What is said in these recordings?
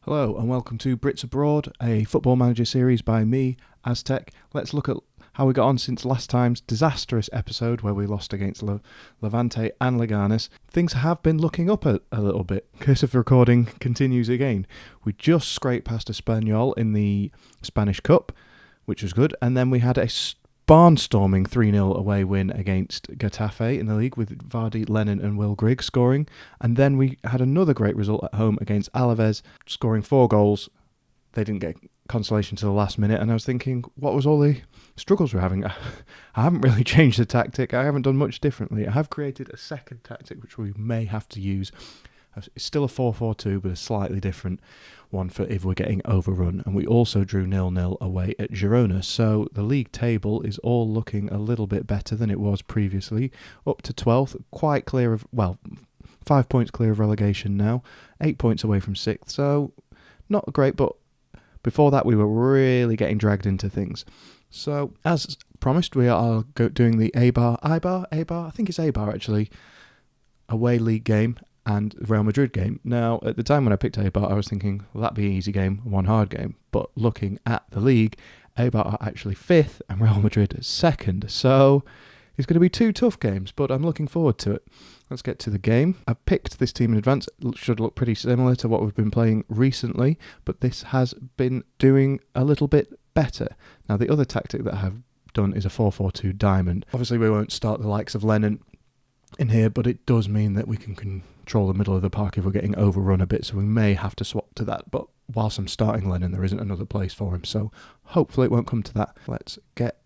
Hello and welcome to Brits Abroad, a football manager series by me, Aztec. Let's look at how we got on since last time's disastrous episode where we lost against Levante and Leganes. Things have been looking up a little bit. Curse of recording continues again. We just scraped past Espanyol in the Spanish Cup, which was good, and then we had a barnstorming 3-0 away win against Getafe in the league with Vardy, Lennon and Will Grigg scoring. And then we had another great result at home against Alaves, scoring 4 goals. They didn't get consolation to the last minute, and I was thinking, what was all the struggles we're having? I haven't really changed the tactic. I haven't done much differently. I have created a second tactic, which we may have to use. It's still a 4-4-2, but a slightly different one for if we're getting overrun. And we also drew 0-0 away at Girona. So the league table is all looking a little bit better than it was previously. Up to 12th, quite clear of, 5 points clear of relegation now. 8 points away from 6th. So not great, but before that we were really getting dragged into things. So as promised, we are doing the Eibar, I think it's Eibar actually, away league game and Real Madrid game. Now, at the time when I picked Eibar, I was thinking, well, that'd be an easy game, one hard game. But looking at the league, Eibar are actually 5th and Real Madrid 2nd. So it's going to be 2 tough games, but I'm looking forward to it. Let's get to the game. I picked this team in advance. It should look pretty similar to what we've been playing recently, but this has been doing a little bit better. Now, the other tactic that I have done is a 4-4-2 diamond. Obviously, we won't start the likes of Lennon in here, but it does mean that we can control the middle of the park if we're getting overrun a bit, so we may have to swap to that. But whilst I'm starting Lennon, there isn't another place for him, so hopefully it won't come to that. Let's get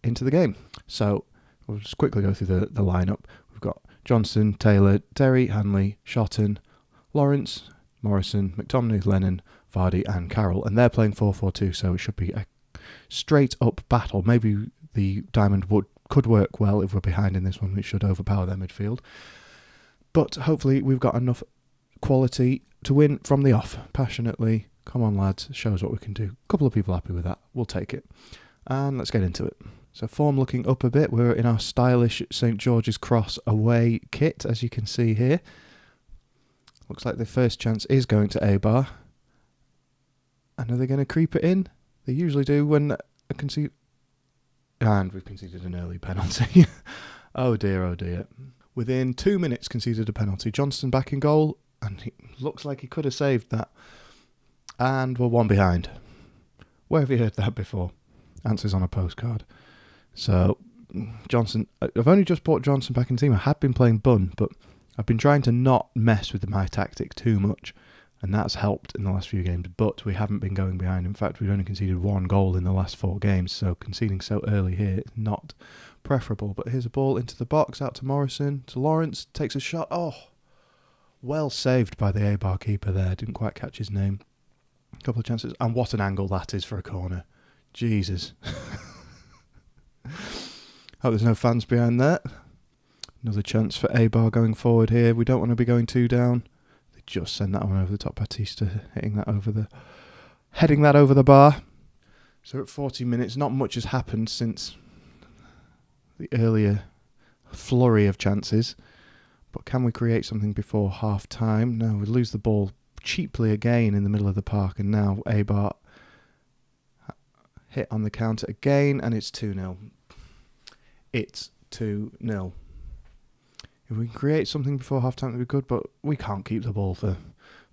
into the game. So we'll just quickly go through the lineup. We've got Johnson, Taylor, Terry, Hanley, Shotton, Lawrence, Morrison, McTominay, Lennon, Vardy and Carroll, and they're playing 4-4-2, so it should be a straight up battle. Maybe the diamond could work well if we're behind in this one. It should overpower their midfield. But hopefully we've got enough quality to win from the off. Passionately, come on lads, show us what we can do. A couple of people happy with that. We'll take it. And let's get into it. So form looking up a bit. We're in our stylish St. George's Cross away kit, as you can see here. Looks like the first chance is going to Eibar. And are they going to creep it in? They usually do when I concede. And we've conceded an early penalty. Oh dear, oh dear. Within 2 minutes conceded a penalty. Johnston back in goal, and he looks like he could have saved that. And we're 1 behind. Where have you heard that before? Answers on a postcard. So, Johnson, I've only just brought Johnson back in the team. I had been playing Bunn, but I've been trying to not mess with my tactic too much, and that's helped in the last few games, but we haven't been going behind. In fact, we've only conceded 1 goal in the last 4 games, so conceding so early here is not preferable. But here's a ball into the box, out to Morrison, to Lawrence, takes a shot. Oh, well saved by the Eibar keeper there. Didn't quite catch his name. A couple of chances, and what an angle that is for a corner. Jesus. Hope there's no fans behind that. Another chance for Eibar going forward here. We don't want to be going 2 down. They just send that one over the top. Batista heading that over the bar. So at 40 minutes, not much has happened since the earlier flurry of chances. But can we create something before half time? No, we lose the ball cheaply again in the middle of the park, and now Eibar hit on the counter again, and it's 2-0. It's 2-0. If we can create something before half-time, that'd be good, but we can't keep the ball for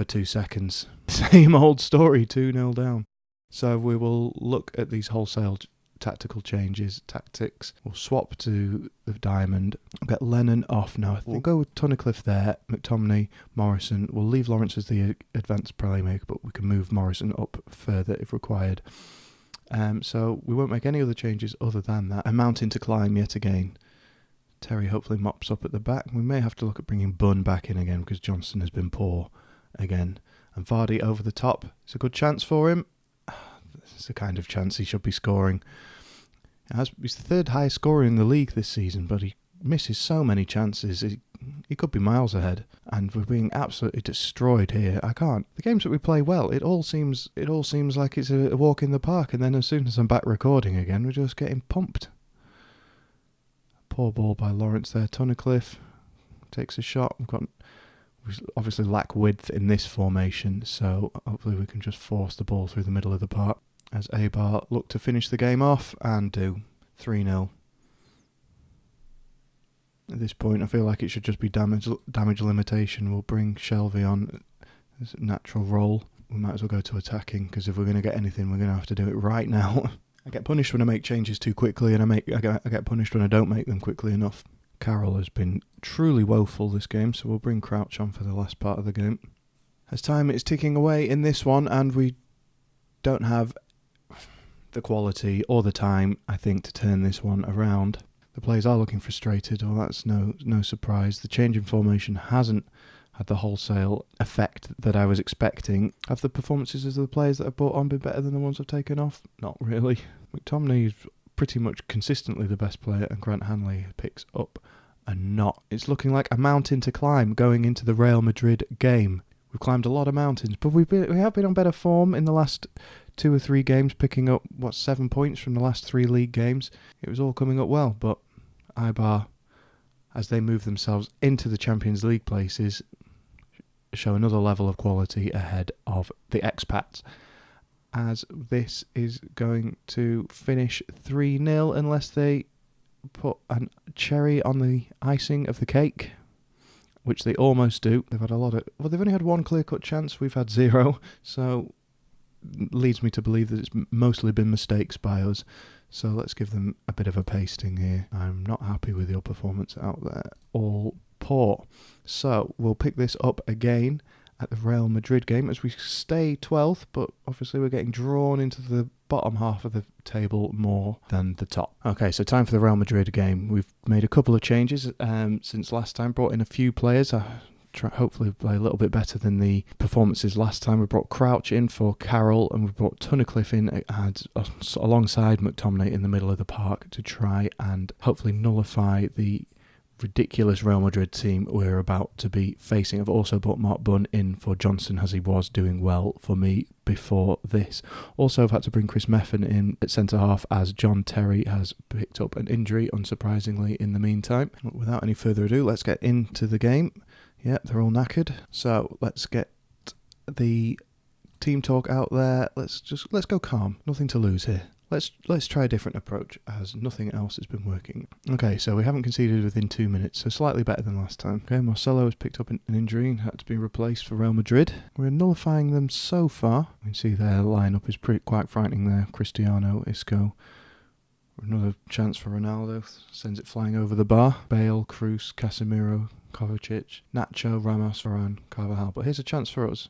2 seconds. Same old story, 2-0 down. So we will look at these wholesale tactical changes, tactics. We'll swap to the diamond. I'll get Lennon off now. I think we'll go with Tunnicliffe there, McTominay, Morrison. We'll leave Lawrence as the advanced playmaker, but we can move Morrison up further if required. So we won't make any other changes other than that. A mountain to climb yet again. Terry hopefully mops up at the back. We may have to look at bringing Bunn back in again because Johnson has been poor again. And Vardy over the top. It's a good chance for him. This is the kind of chance he should be scoring. He's the 3rd highest scorer in the league this season, but he misses so many chances. He could be miles ahead, and we're being absolutely destroyed here. I can't. The games that we play well, it all seems like it's a walk in the park, and then as soon as I'm back recording again, we're just getting pumped. Poor ball by Lawrence there. Tunnicliffe takes a shot. We obviously lack width in this formation, so hopefully we can just force the ball through the middle of the park as Eibar look to finish the game off and do 3-0. At this point, I feel like it should just be damage limitation. We'll bring Shelby on as a natural role. We might as well go to attacking, because if we're going to get anything, we're going to have to do it right now. I get punished when I make changes too quickly, and I get punished when I don't make them quickly enough. Carroll has been truly woeful this game, so we'll bring Crouch on for the last part of the game. As time is ticking away in this one, and we don't have the quality or the time, I think, to turn this one around. The players are looking frustrated. Well, that's no surprise. The change in formation hasn't had the wholesale effect that I was expecting. Have the performances of the players that I've brought on been better than the ones I've taken off? Not really. McTominay is pretty much consistently the best player, and Grant Hanley picks up a knot. It's looking like a mountain to climb going into the Real Madrid game. We've climbed a lot of mountains, but we have been on better form in the last 2 or 3 games, picking up, 7 points from the last 3 league games. It was all coming up well, but Eibar, as they move themselves into the Champions League places, show another level of quality ahead of the Expats, as this is going to finish 3-0 unless they put a cherry on the icing of the cake, which they almost do. They've had they've only had 1 clear-cut chance, we've had 0, so leads me to believe that it's mostly been mistakes by us. So let's give them a bit of a pasting here. I'm not happy with your performance out there. All poor. So we'll pick this up again at the Real Madrid game as we stay 12th, but obviously we're getting drawn into the bottom half of the table more than the top. Okay, so time for the Real Madrid game. We've made a couple of changes since last time, brought in a few players. Hopefully play a little bit better than the performances last time. We brought Crouch in for Carroll, and we brought Tunnicliffe in alongside McTominay in the middle of the park to try and hopefully nullify the ridiculous Real Madrid team we're about to be facing. I've also brought Mark Bunn in for Johnson, as he was doing well for me before this. Also, I've had to bring Chris Meffin in at centre-half as John Terry has picked up an injury, unsurprisingly, in the meantime. Without any further ado, let's get into the game. Yeah, they're all knackered. So let's get the team talk out there. Let's go calm. Nothing to lose here. Let's try a different approach, as nothing else has been working. Okay, so we haven't conceded within 2 minutes, so slightly better than last time. Okay, Marcelo has picked up an injury and had to be replaced for Real Madrid. We're nullifying them so far. You can see their lineup is quite frightening there. Cristiano, Isco. Another chance for Ronaldo. Sends it flying over the bar. Bale, Cruz, Casemiro, Kovacic, Nacho, Ramos, Varane, Carvajal. But here's a chance for us.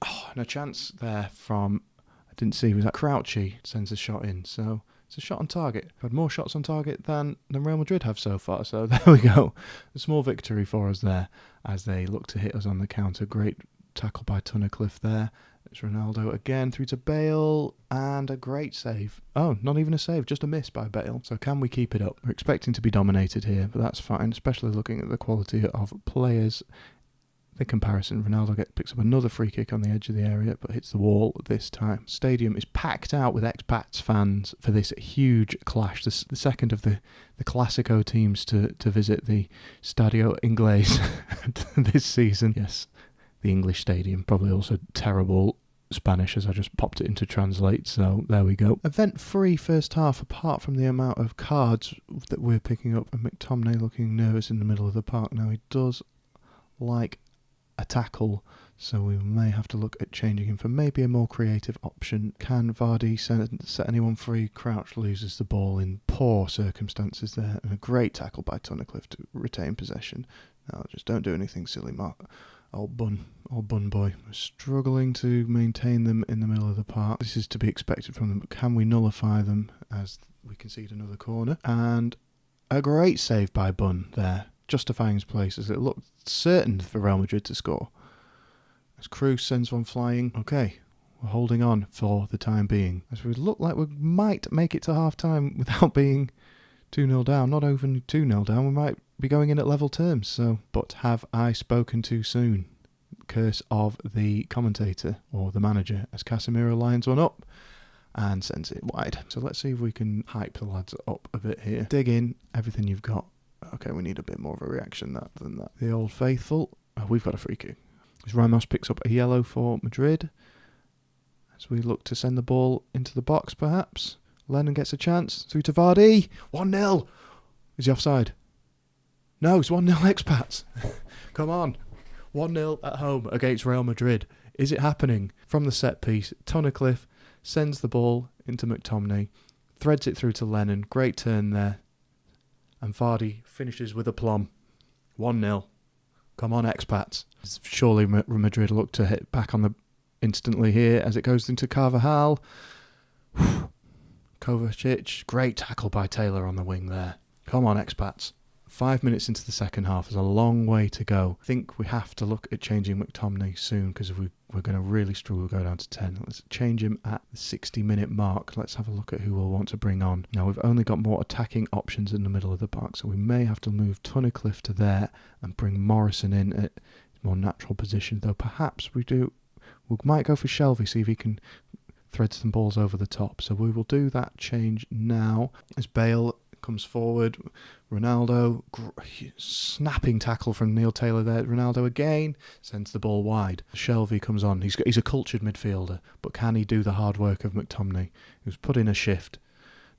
Oh, and a chance there from, I didn't see, was that Crouchy sends a shot in. So it's a shot on target. We've had more shots on target than Real Madrid have so far. So there we go. A small victory for us there as they look to hit us on the counter. Great tackle by Tunnicliffe there. It's Ronaldo again through to Bale, and a great save. Oh, not even a save, just a miss by Bale. So can we keep it up? We're expecting to be dominated here, but that's fine, especially looking at the quality of players. The comparison, Ronaldo picks up another free kick on the edge of the area, but hits the wall this time. Stadium is packed out with Expats fans for this huge clash. The second of the Classico teams to visit the Stadio Inglés this season. Yes. The English stadium, probably also terrible Spanish as I just popped it into translate, so there we go. Event-free first half, apart from the amount of cards that we're picking up, and McTominay looking nervous in the middle of the park. Now he does like a tackle, so we may have to look at changing him for maybe a more creative option. Can Vardy set anyone free? Crouch loses the ball in poor circumstances there, and a great tackle by Tunnicliffe to retain possession. Now just don't do anything silly, Mark. Old bun boy. We're struggling to maintain them in the middle of the park. This is to be expected from them, but can we nullify them as we concede another corner? And a great save by Bunn there, justifying his place as it looked certain for Real Madrid to score. As Cruz sends one flying. Okay, we're holding on for the time being, as we look like we might make it to half-time without being 2-0 down. Not even 2-0 down, we might be going in at level terms. So, but have I spoken too soon? Curse of the commentator or the manager, as Casemiro lines one up and sends it wide. So let's see if we can hype the lads up a bit here. Dig in everything you've got Okay, we need a bit more of a reaction than that. The Old Faithful. Oh, we've got a free kick. As Ramos picks up a yellow for Madrid. As we look to send the ball into the box, perhaps. Lennon gets a chance. Through to Vardy. 1-0. Is he offside? No, it's 1-0 Expats. Come on. 1-0 at home against Real Madrid. Is it happening? From the set piece, Tunnicliffe sends the ball into McTominay. Threads it through to Lennon. Great turn there. And Vardy finishes with aplomb. 1-0. Come on, Expats. Surely Madrid look to hit back on the instantly here as it goes into Carvajal. Kovacic. Great tackle by Taylor on the wing there. Come on, Expats. 5 minutes into the second half. There's a long way to go. I think we have to look at changing McTominay soon because if we're going to really struggle to go down to 10. Let's change him at the 60-minute mark. Let's have a look at who we'll want to bring on. Now, we've only got more attacking options in the middle of the park, so we may have to move Tunnicliffe to there and bring Morrison in at a more natural position, though perhaps we might go for Shelvey, see if he can thread some balls over the top. So we will do that change now as Bale comes forward. Ronaldo, snapping tackle from Neil Taylor there. Ronaldo again sends the ball wide. Shelvey comes on. He's a cultured midfielder, but can he do the hard work of McTominay, who's put in a shift?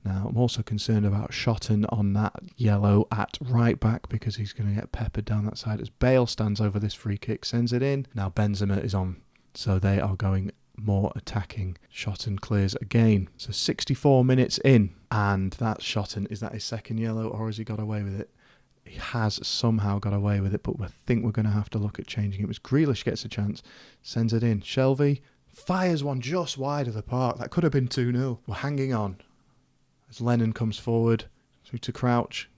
Now, I'm also concerned about Shotton on that yellow at right back because he's going to get peppered down that side as Bale stands over this free kick, sends it in. Now Benzema is on, so they are going more attacking. Shotton clears again. So 64 minutes in, and that's Shotton. Is that his second yellow, or has he got away with it? He has somehow got away with it, but I think we're going to have to look at changing it. As Grealish gets a chance, sends it in. Shelvey fires one just wide of the park. That could have been 2-0. We're hanging on. As Lennon comes forward, through to Crouch.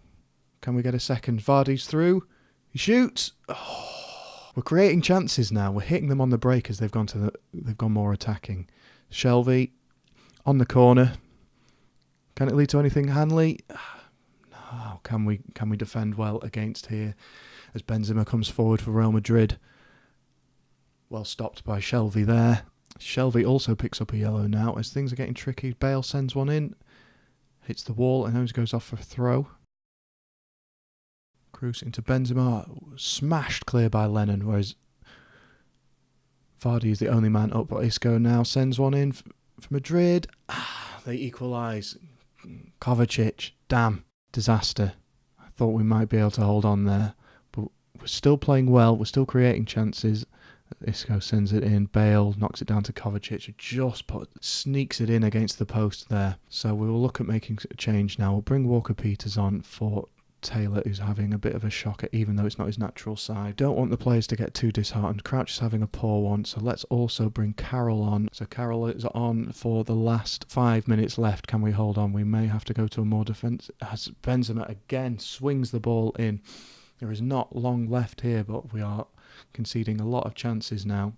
Can we get a second? Vardy's through. He shoots. Oh. We're creating chances now. We're hitting them on the break as they've gone more attacking. Shelvey on the corner. Can it lead to anything? Hanley? No. Can we defend well against here? As Benzema comes forward for Real Madrid. Well stopped by Shelvey there. Shelvey also picks up a yellow now as things are getting tricky. Bale sends one in. Hits the wall and then goes off for a throw. Cruz into Benzema, smashed clear by Lennon, whereas Vardy is the only man up. But Isco now sends one in for Madrid. They equalise. Kovacic, damn, disaster. I thought we might be able to hold on there, but we're still playing well. We're still creating chances. Isco sends it in. Bale knocks it down to Kovacic, who just sneaks it in against the post there. So we will look at making a change now. We'll bring Walker-Peters on for Taylor, who's having a bit of a shocker, even though it's not his natural side. Don't want the players to get too disheartened. Crouch is having a poor one, so let's also bring Carroll on. So Carroll is on for the last 5 minutes left. Can we hold on? We may have to go to a more defence. As Benzema again swings the ball in. There is not long left here, but we are conceding a lot of chances now,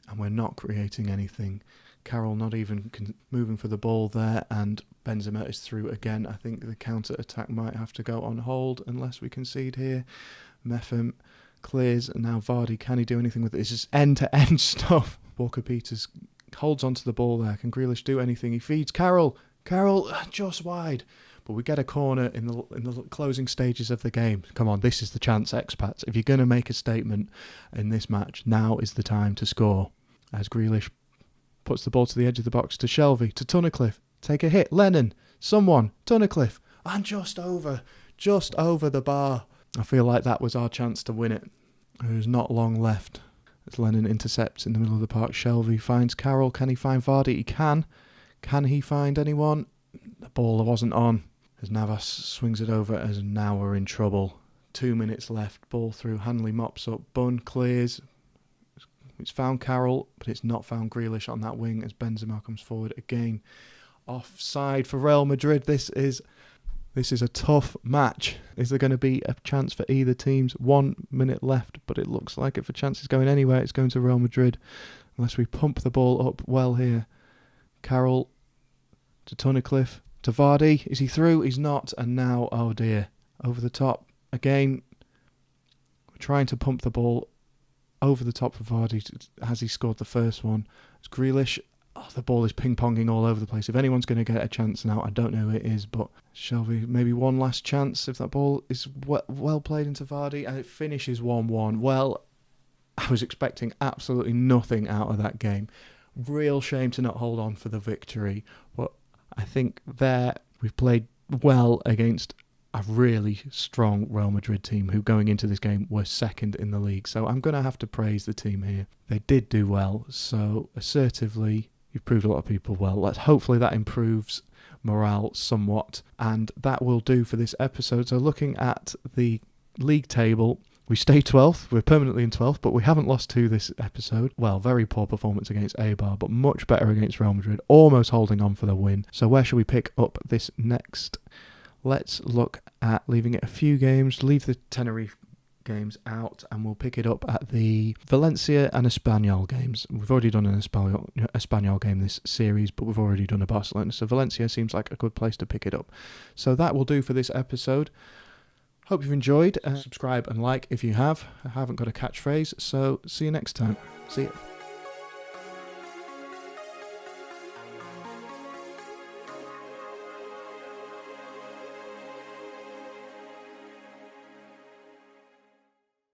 and we're not creating anything. Carroll not even moving for the ball there, and Benzema is through again. I think the counter-attack might have to go on hold unless we concede here. Meffam clears, and now Vardy, can he do anything with it? It's just end-to-end stuff. Walker-Peters holds onto the ball there. Can Grealish do anything? He feeds Carroll. Carroll just wide. But we get a corner in the closing stages of the game. Come on, this is the chance, Expats. If you're going to make a statement in this match, now is the time to score. As Grealish puts the ball to the edge of the box to Shelvey, to Tunnicliffe. Take a hit. Lennon. Someone. Tunnicliffe. And just over the bar. I feel like that was our chance to win it. There's not long left. As Lennon intercepts in the middle of the park, Shelvey finds Carroll. Can he find Vardy? He can. Can he find anyone? The ball wasn't on. As Navas swings it over, as now we're in trouble. 2 minutes left. Ball through. Hanley mops up. Bunn clears. It's found Carroll, but it's not found Grealish on that wing as Benzema comes forward again. Offside for Real Madrid. This is a tough match. Is there going to be a chance for either teams? 1 minute left, but it looks like if a chance is going anywhere, it's going to Real Madrid. Unless we pump the ball up well here. Carroll to Tunnicliffe. To Vardy. Is he through? He's not. And now, oh dear. Over the top. Again, we're trying to pump the ball over the top for Vardy. Has he scored the first one? It's Grealish. Oh, the ball is ping-ponging all over the place. If anyone's going to get a chance now, I don't know who it is, but shall we maybe one last chance if that ball is well played into Vardy and it finishes 1-1. Well, I was expecting absolutely nothing out of that game. Real shame to not hold on for the victory, but I think there we've played well against a really strong Real Madrid team who going into this game were second in the league. So I'm going to have to praise the team here. They did do well, so assertively you've proved a lot of people well. Hopefully that improves morale somewhat, and that will do for this episode. So looking at the league table, we stay 12th. We're permanently in 12th, but we haven't lost to this episode. Well, very poor performance against Eibar, but much better against Real Madrid, almost holding on for the win. So where should we pick up this next? Let's look at leaving it a few games, leave the Tenerife games out, and we'll pick it up at the Valencia and Espanyol games. We've already done an Espanyol game this series, but we've already done a Barcelona, so Valencia seems like a good place to pick it up. So that will do for this episode. Hope you've enjoyed. Subscribe and like if you have. I haven't got a catchphrase, so see you next time. See ya.